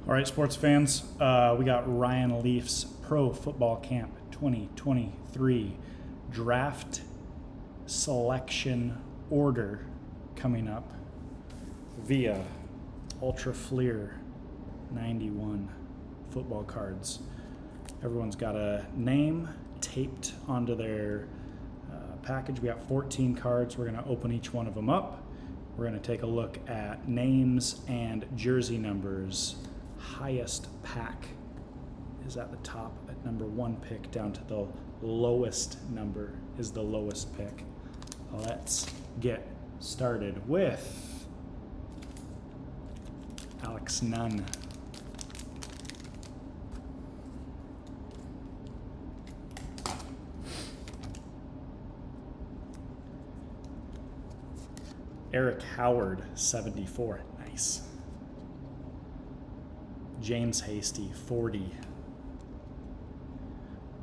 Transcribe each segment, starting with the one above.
All right, sports fans, we got Ryan Leaf's Pro Football Camp 2023 draft selection order coming up via Ultra Fleer 91 football cards. Everyone's got a name taped onto their package. We got 14 cards. We're going to open each one of them up. We're going to take a look at names and jersey numbers. Highest pack is at the top at number 1 pick, down to the lowest number is the lowest pick. Let's get started with Alex Nunn. Eric Howard, 74. Nice. James Hasty, 40.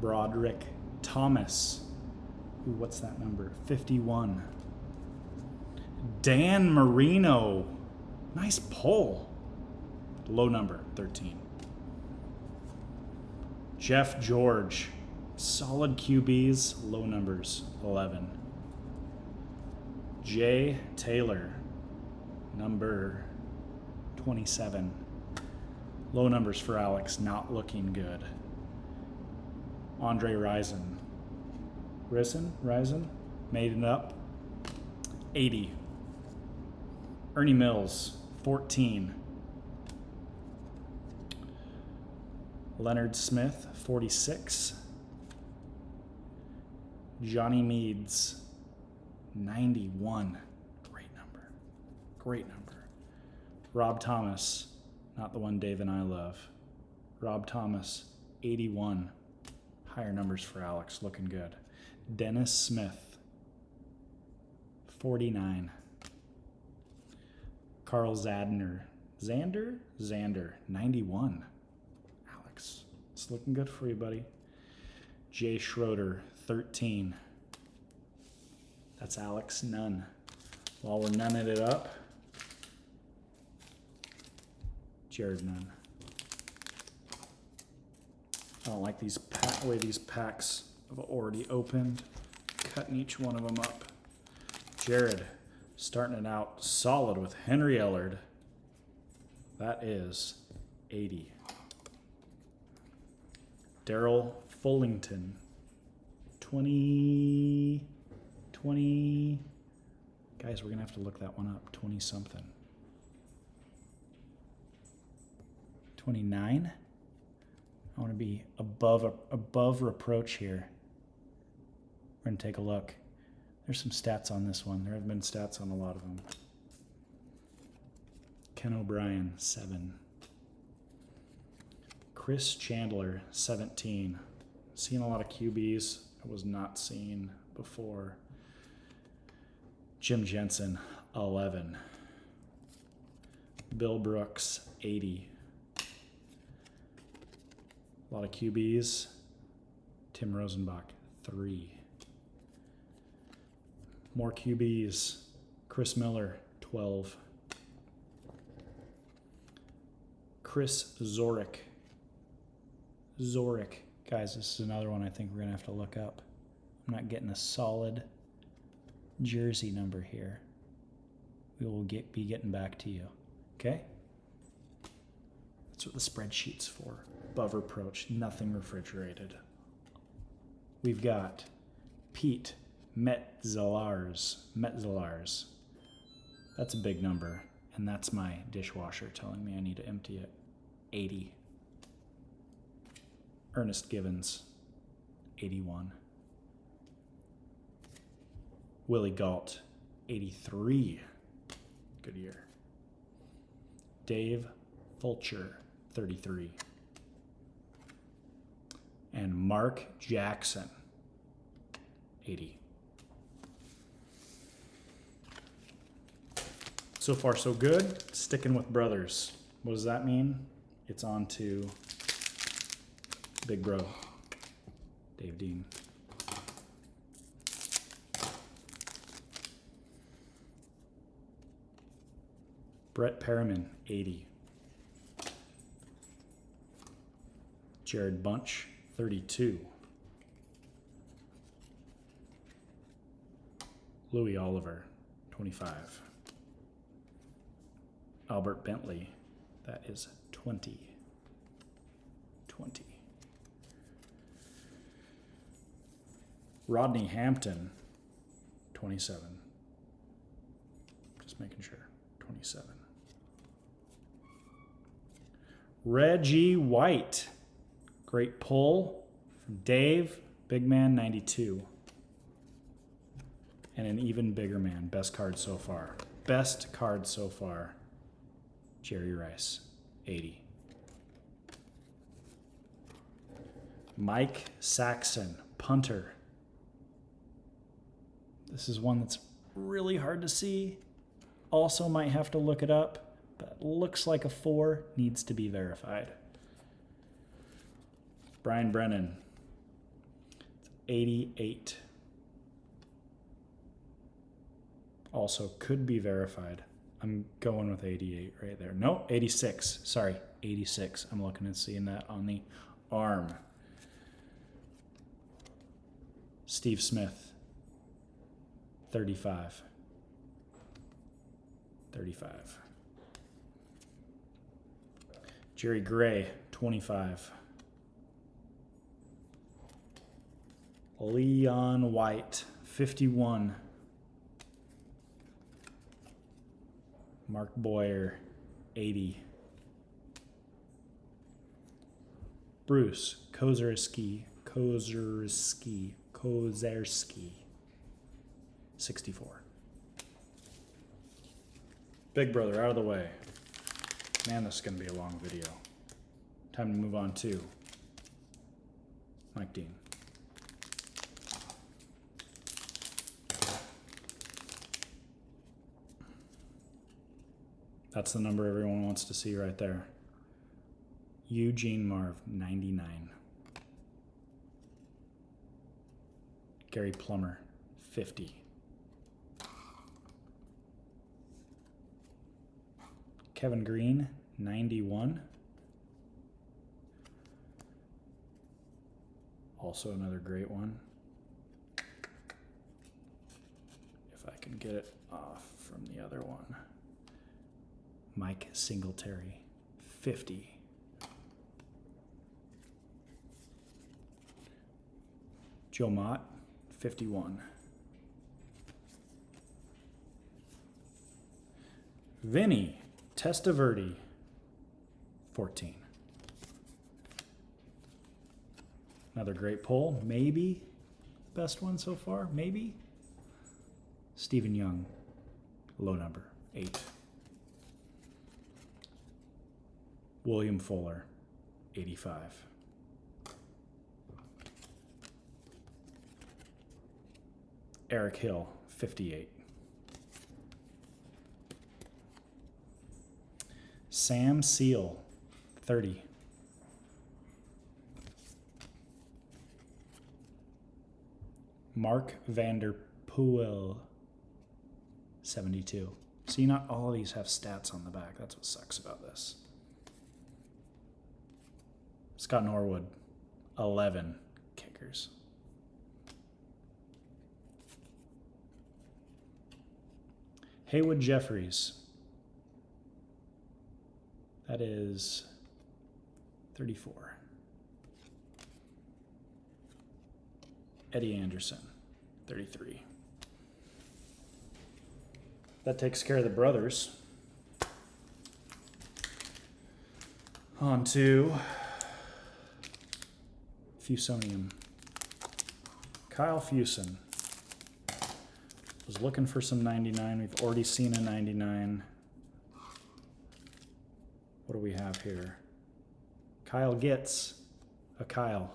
Broderick Thomas. Ooh, what's that number? 51. Dan Marino. Nice pull. Low number, 13. Jeff George. Solid QBs, low numbers, 11. Jay Taylor, number 27. Low numbers for Alex, not looking good. Andre Rison, made it up, 80. Ernie Mills, 14. Leonard Smith, 46. Johnny Meads, 91. Great number. Rob Thomas, not the one Dave and I love. Rob Thomas, 81. Higher numbers for Alex, looking good. Dennis Smith, 49. Carl Zander, 91. Alex, it's looking good for you, buddy. Jay Schroeder, 13. That's Alex Nunn. While we're nunning it up, Jared Nunn. I don't like these way these packs have already opened. Cutting each one of them up. Jared, starting it out solid with Henry Ellard. That is 80. Daryl Fullington, 20. Guys, we're going to have to look that one up. 20-something. 29. I want to be above reproach here. We're going to take a look. There's some stats on this one. There have been stats on a lot of them. Ken O'Brien, 7. Chris Chandler, 17. Seeing a lot of QBs I was not seeing before. Jim Jensen, 11. Bill Brooks, 80. A lot of QBs. Tim Rosenbach, 3. More QBs. Chris Miller, 12. Chris Zorick. Guys, this is another one I think we're going to have to look up. I'm not getting a solid jersey number here. We will be getting back to you. Okay? That's what the spreadsheet's for. Above reproach, nothing refrigerated. We've got Pete Metzelaars. That's a big number, and that's my dishwasher telling me I need to empty it. 80. Ernest Givens, 81. Willie Galt, 83. Good year. Dave Fulcher, 33. And Mark Jackson, 80. So far, so good. Sticking with brothers. What does that mean? It's on to Big Bro, Dave Dean. Brett Perriman, 80. Jared Bunch, 32. Louis Oliver, 25. Albert Bentley, that is 20. 20. Rodney Hampton, 27. Just making sure, 27. Reggie White, great pull from Dave, big man, 92. And an even bigger man, best card so far. Best card so far, Jerry Rice, 80. Mike Saxon, punter. This is one that's really hard to see. Also might have to look it up, but looks like a 4, needs to be verified. Brian Brennan, 88. Also could be verified. I'm going with 88 right there. No, 86. Sorry, 86. I'm looking and seeing that on the arm. Steve Smith, 35. 35. Jerry Gray, 25. Leon White, 51. Mark Boyer, 80. Bruce Kozerski, 64. Big brother out of the way. Man, this is going to be a long video. Time to move on to Mike Dean. That's the number everyone wants to see right there. Eugene Marv, 99. Gary Plummer, 50. Kevin Green, 91. Also another great one. If I can get it off from the other one. Mike Singletary, 50. Joe Mott, 51. Vinny Testaverde, 14. Another great pull, maybe best one so far, maybe. Stephen Young, low number, 8. William Fuller, 85. Eric Hill, 58. Sam Seal, 30. Mark Vanderpoel, 72. See, not all of these have stats on the back. That's what sucks about this. Scott Norwood, 11 kickers. Haywood Jeffries, that is 34. Eddie Anderson, 33. That takes care of the brothers. On to Fusonium. Kyle Fuson. Was looking for some 99. We've already seen a 99. What do we have here? Kyle gets a Kyle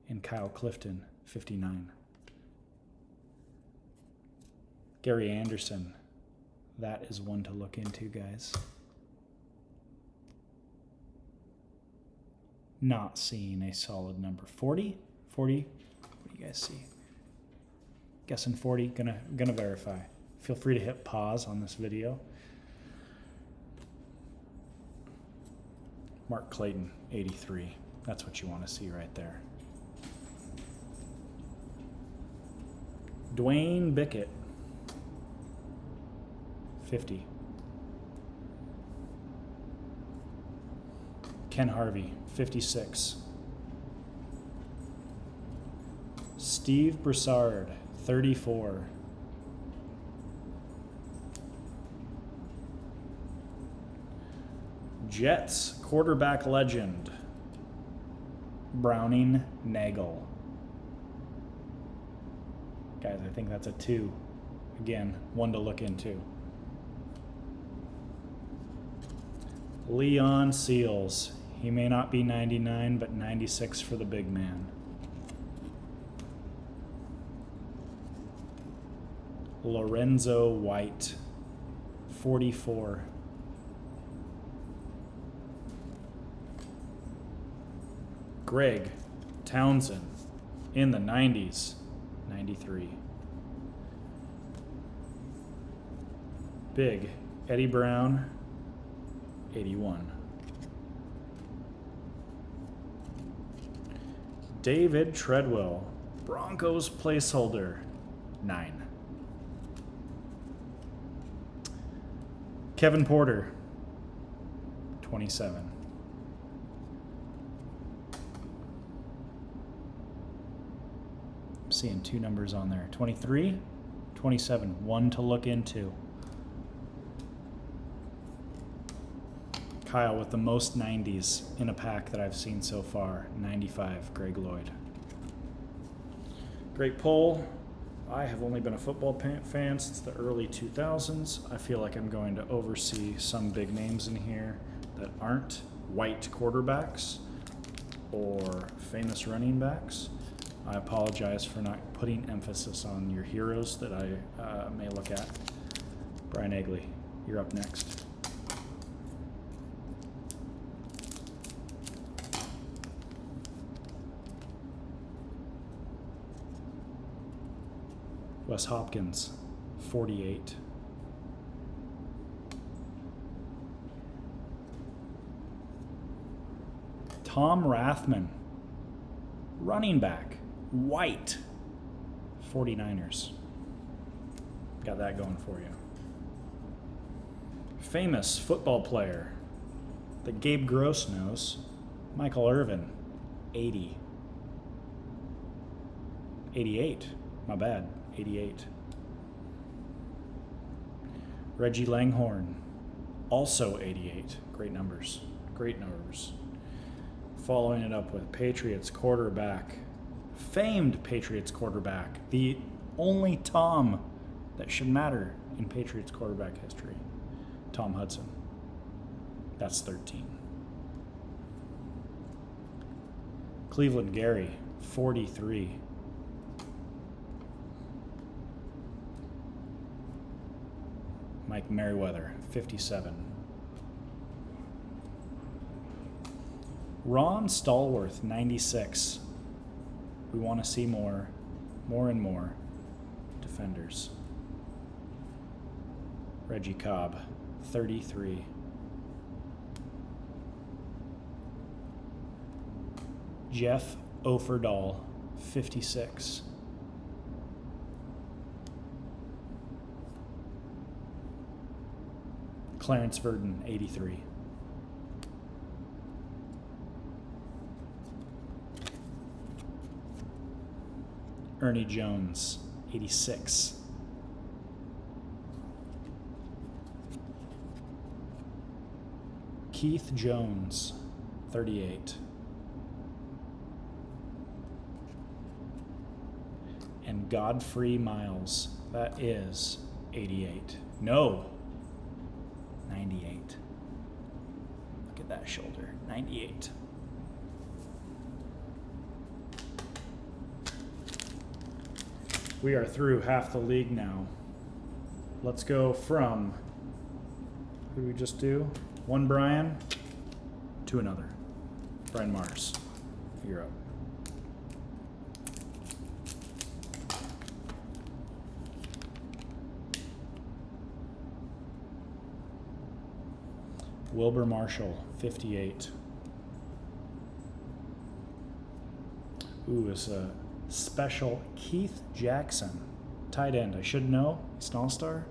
in Kyle Clifton, 59. Gary Anderson. That is one to look into, guys. Not seeing a solid number. 40? 40? What do you guys see? Guessing 40. Gonna verify. Feel free to hit pause on this video. Mark Clayton, 83. That's what you want to see right there. Dwayne Bickett, 50. Ken Harvey, 56. Steve Broussard, 34. Jets quarterback legend, Browning Nagel. Guys, I think that's a 2. Again, one to look into. Leon Seals. He may not be 99, but 96 for the big man. Lorenzo White, 44. Greg Townsend in the 90s, 93. Big Eddie Brown, 81. David Treadwell, Broncos placeholder, 9. Kevin Porter, 27. I'm seeing 2 numbers on there, 23, 27, one to look into. Kyle with the most 90s in a pack that I've seen so far, 95, Greg Lloyd. Great poll. I have only been a football fan since the early 2000s. I feel like I'm going to oversee some big names in here that aren't white quarterbacks or famous running backs. I apologize for not putting emphasis on your heroes that I may look at. Brian Egley, you're up next. Wes Hopkins, 48. Tom Rathman, running back, white, 49ers. Got that going for you. Famous football player that Gabe Gross knows, Michael Irvin, 80. 88, my bad. 88. Reggie Langhorne, also 88. Great numbers. Great numbers. Following it up with Patriots quarterback, famed Patriots quarterback, the only Tom that should matter in Patriots quarterback history, Tom Hudson. That's 13. Cleveland Gary, 43. Mike Merriweather, 57. Ron Stallworth, 96. We want to see more and more defenders. Reggie Cobb, 33. Jeff Offerdahl, 56. Clarence Verdon, 83. Ernie Jones, 86. Keith Jones, 38. And Godfrey Miles, that is 88. No, 98. Look at that shoulder, 98. We are through half the league now. Let's go from, who did we just do? One Brian to another. Brian Mars, you're up. Wilbur Marshall, 58. Ooh, it's a special Keith Jackson. Tight end. I should know. He's an all-star.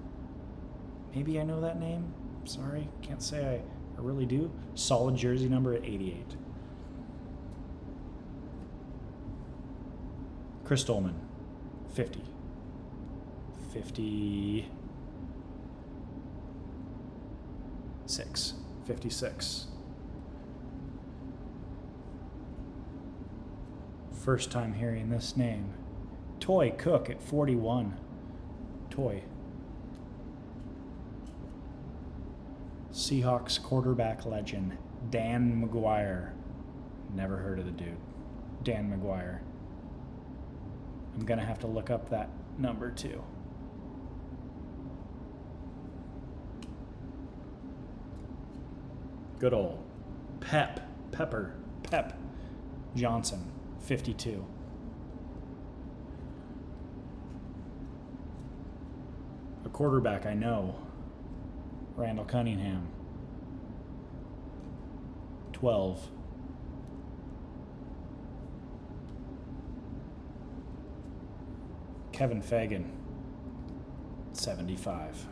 Maybe I know that name. Sorry. Can't say I really do. Solid jersey number at 88. Chris Dolman. 50. 56. 56. First time hearing this name. Toy Cook at 41. Toy. Seahawks quarterback legend, Dan McGuire. Never heard of the dude. Dan McGuire. I'm going to have to look up that number too. Good old Pep Johnson, 52. A quarterback I know, Randall Cunningham, 12. Kevin Fagan, 75.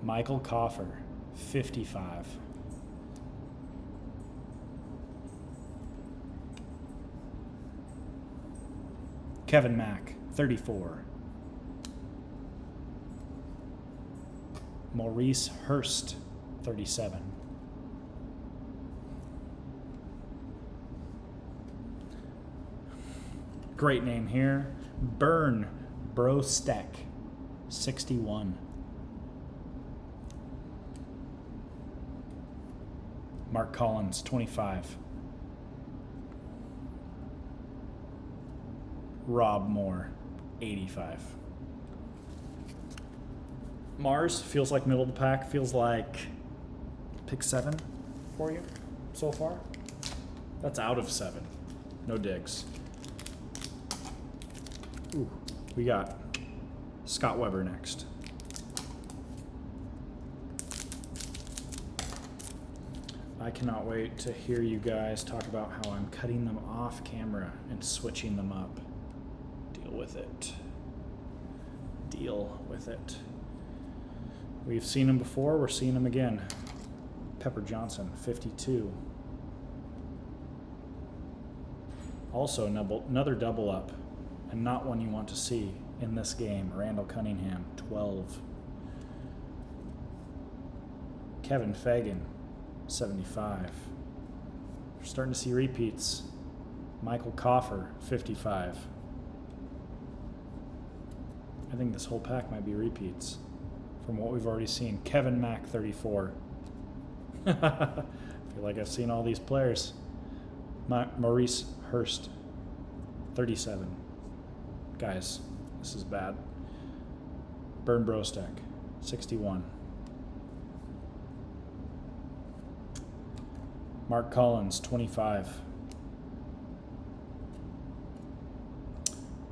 Michael Coffer, 55. Kevin Mack, 34. Maurice Hurst, 37. Great name here. Burn Brostek, 61. Mark Collins, 25. Rob Moore, 85. Mars feels like middle of the pack, feels like pick 7 for you so far. That's out of 7. No digs. Ooh, we got Scott Weber next. I cannot wait to hear you guys talk about how I'm cutting them off camera and switching them up. Deal with it. Deal with it. We've seen him before, we're seeing him again. Pepper Johnson, 52. Also another double up, and not one you want to see in this game. Randall Cunningham, 12. Kevin Fagan, 75. We're starting to see repeats. Michael Coffer, 55. I think this whole pack might be repeats from what we've already seen. Kevin Mack, 34. I feel like I've seen all these players. Maurice Hurst, 37. Guys, this is bad. Burn Brostek, 61. Mark Collins, 25.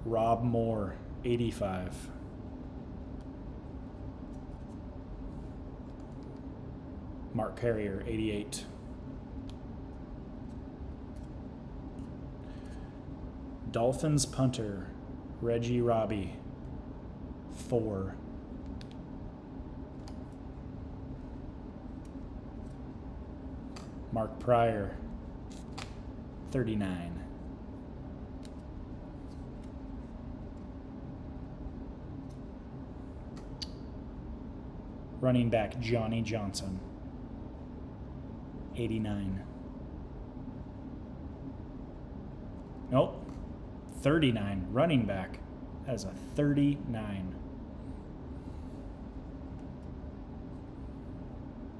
Rob Moore, 85. Mark Carrier, 88. Dolphins punter, Reggie Robbie, 4. Mark Pryor, 39. Running back Johnny Johnson, 89. Nope, 39. Running back has a 39.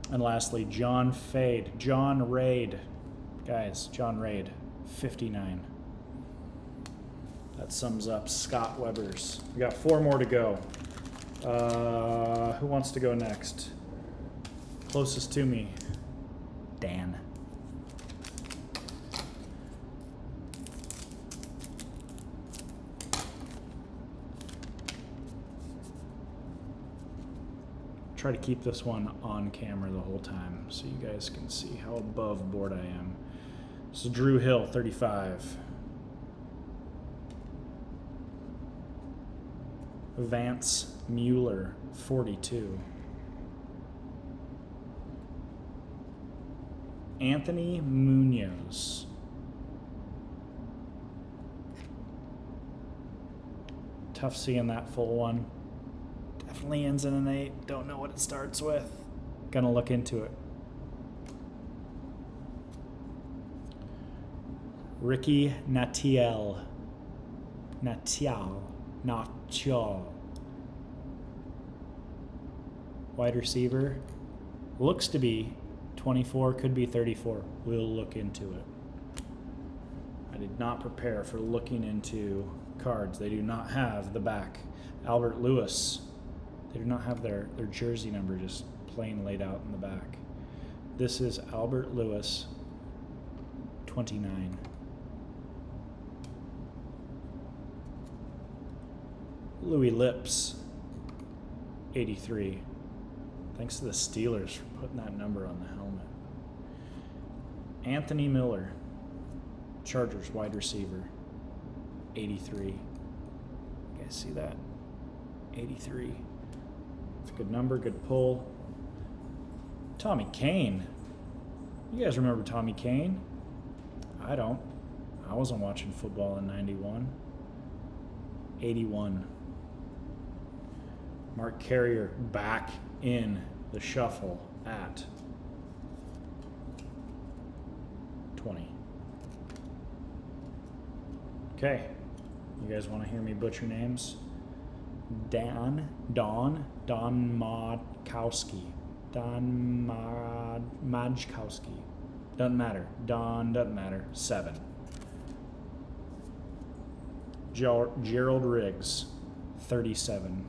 And lastly, John Raid. Guys, John Raid, 59. That sums up Scott Weber's. We got 4 more to go. Who wants to go next? Closest to me, Dan. Try to keep this one on camera the whole time so you guys can see how above board I am. So Drew Hill, 35. Vance Mueller, 42. Anthony Munoz. Tough seeing that full one. Definitely ends in an 8. Don't know what it starts with. Gonna look into it. Ricky Natiel. Natial. Wide receiver. Looks to be 24, could be 34. We'll look into it. I did not prepare for looking into cards. They do not have the back. Albert Lewis. They do not have their jersey number just plain laid out in the back. This is Albert Lewis, 29. Louis Lips, 83. Thanks to the Steelers for putting that number on the helmet. Anthony Miller, Chargers wide receiver, 83. You guys see that? 83. It's a good number, good pull. Tommy Kane. You guys remember Tommy Kane? I don't. I wasn't watching football in 91. 81. Mark Carrier back in the shuffle at 20. Okay, you guys want to hear me butcher names? Don Majkowski. Majkowski. Doesn't matter. Don doesn't matter. 7. Gerald Riggs, 37.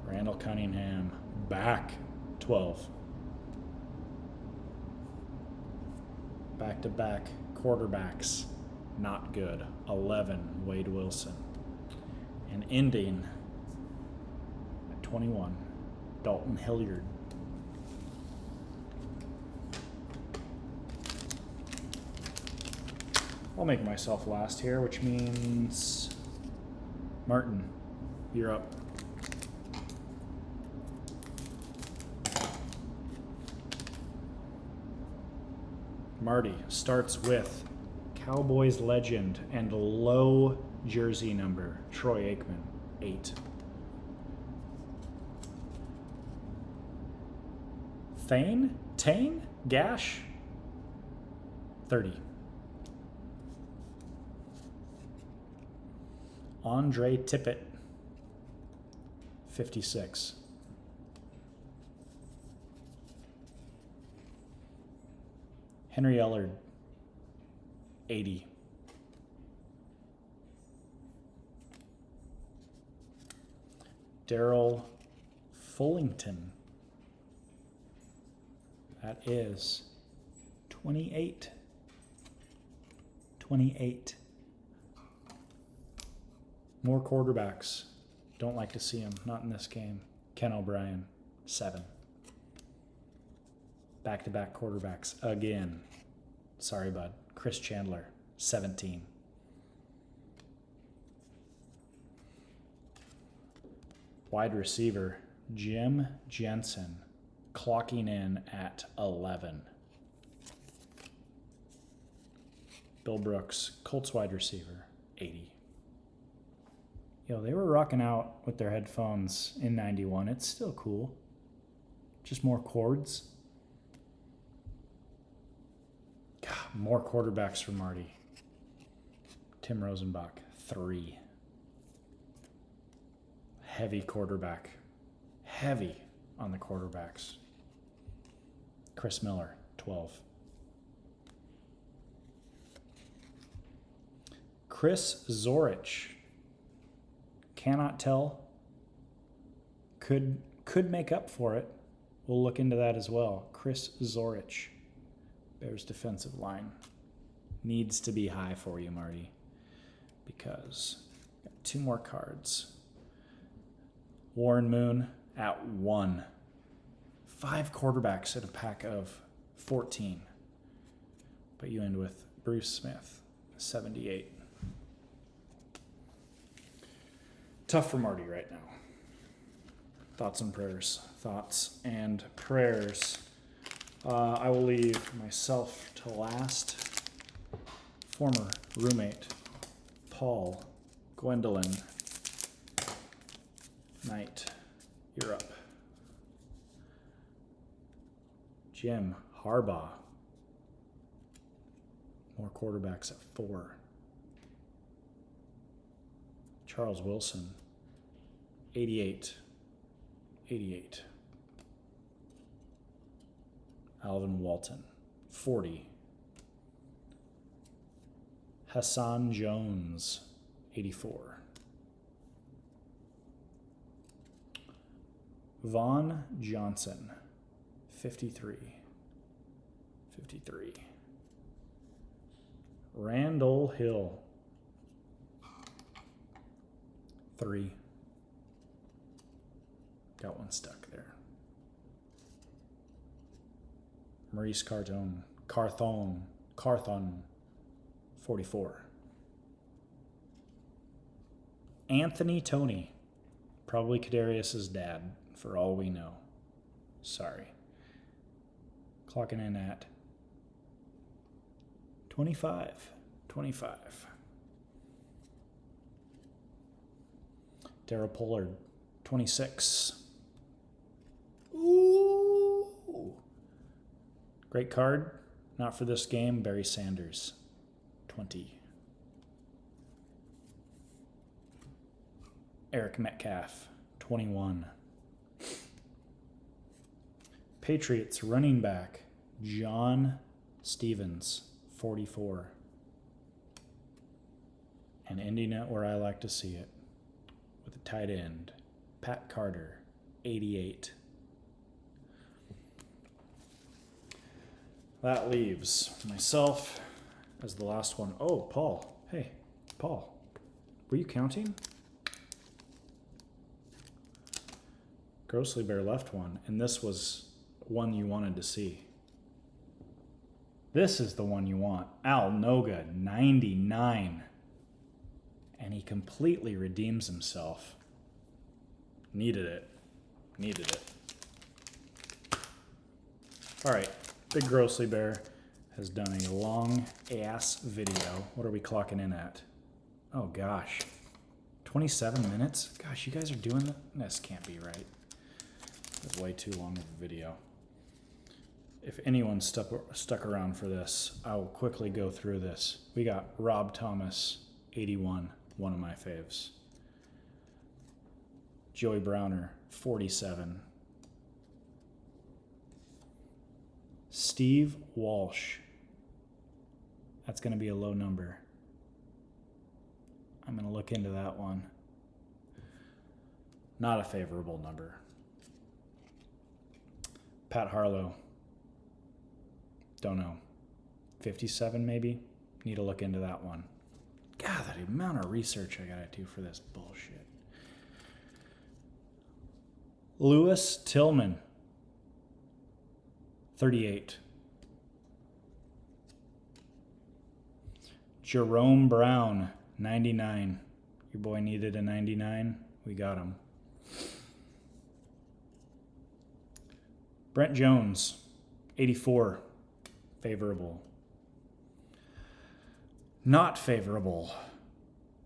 Randall Cunningham, back, 12. Back-to-back quarterbacks, not good, 11, Wade Wilson. And ending at 21, Dalton Hilliard. I'll make myself last here, which means Martin, you're up. Marty starts with Cowboys legend and low jersey number, Troy Aikman, 8. Tane? Gash, 30. Andre Tippett, 56. Henry Ellard, 80. Daryl Fullington, that is 28. 28. More quarterbacks. Don't like to see him. Not in this game. Ken O'Brien, 7. Back-to-back quarterbacks again. Sorry, bud. Chris Chandler, 17. Wide receiver, Jim Jensen, clocking in at 11. Bill Brooks, Colts wide receiver, 80. Yo, they were rocking out with their headphones in 91. It's still cool. Just more chords. God, more quarterbacks for Marty. Tim Rosenbach, 3. Heavy quarterback. Heavy on the quarterbacks. Chris Miller, 12. Chris Zorich. Cannot tell. Could make up for it. We'll look into that as well. Chris Zorich. Bears defensive line. Needs to be high for you, Marty. Because got 2 more cards. Warren Moon at 1. 5 quarterbacks in a pack of 14. But you end with Bruce Smith, 78. Tough for Marty right now. Thoughts and prayers. Thoughts and prayers. I will leave myself to last. Former roommate, Paul, Gwendolyn, Knight, you're up. Jim, Harbaugh. More quarterbacks at 4. Charles Wilson, 88. 88. Alvin Walton, 40. Hassan Jones, 84. Vaughn Johnson, 53. 53. Randall Hill, 3. Got one stuck there. Maurice Carthon, 44. Anthony Tony, probably Kadarius's dad, for all we know. Sorry. Clocking in at 25. 25. Darryl Pollard, 26. Ooh. Great card. Not for this game. Barry Sanders, 20. Eric Metcalf, 21. Patriots running back, John Stevens, 44. And ending it where I like to see it, with a tight end, Pat Carter, 88. That leaves myself as the last one. Oh, Paul. Hey, Paul. Were you counting? Grossly Bear left one, and this was one you wanted to see. This is the one you want. Al Noga, 99. And he completely redeems himself. Needed it. Needed it. All right. Big Grossly Bear has done a long-ass video. What are we clocking in at? Oh, gosh. 27 minutes? Gosh, you guys are doing that? This can't be right. That's way too long of a video. If anyone's stuck around for this, I will quickly go through this. We got Rob Thomas, 81, one of my faves. Joey Browner, 47. Steve Walsh. That's going to be a low number. I'm going to look into that one. Not a favorable number. Pat Harlow. Don't know. 57 maybe? Need to look into that one. God, the amount of research I gotta do for this bullshit. Lewis Tillman. 38. Jerome Brown. 99. Your boy needed a 99. We got him. Brent Jones. 84. Favorable. Not favorable.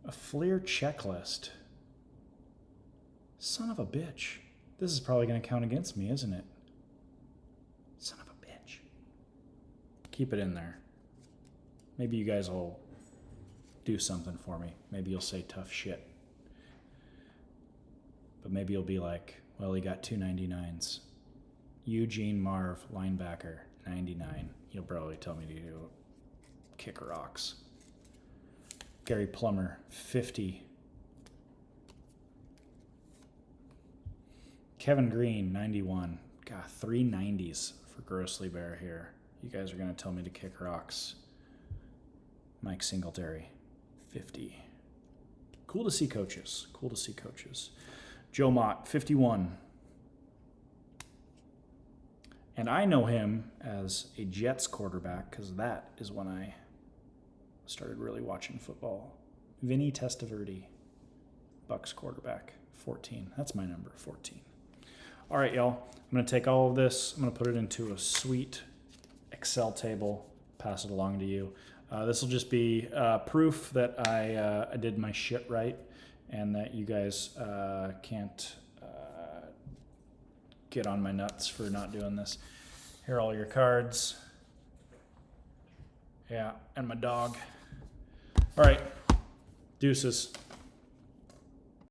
A Fleer checklist. Son of a bitch. This is probably going to count against me, isn't it? Son of a bitch. Keep it in there. Maybe you guys will do something for me. Maybe you'll say tough shit. But maybe you'll be like, well, he got 2 99s. Eugene Marv, linebacker, 99. You'll probably tell me to do kick rocks. Gary Plummer, 50. Kevin Green, 91. God, 3 90s for Grossly Bear here. You guys are going to tell me to kick rocks. Mike Singletary, 50. Cool to see coaches. Cool to see coaches. Joe Mott, 51. And I know him as a Jets quarterback because that is when I started really watching football. Vinny Testaverde, Bucks quarterback, 14. That's my number, 14. All right, y'all. I'm going to take all of this. I'm going to put it into a sweet Excel table, pass it along to you. This will just be proof that I did my shit right and that you guys can't get on my nuts for not doing this. Here are all your cards. Yeah, and my dog. All right, deuces.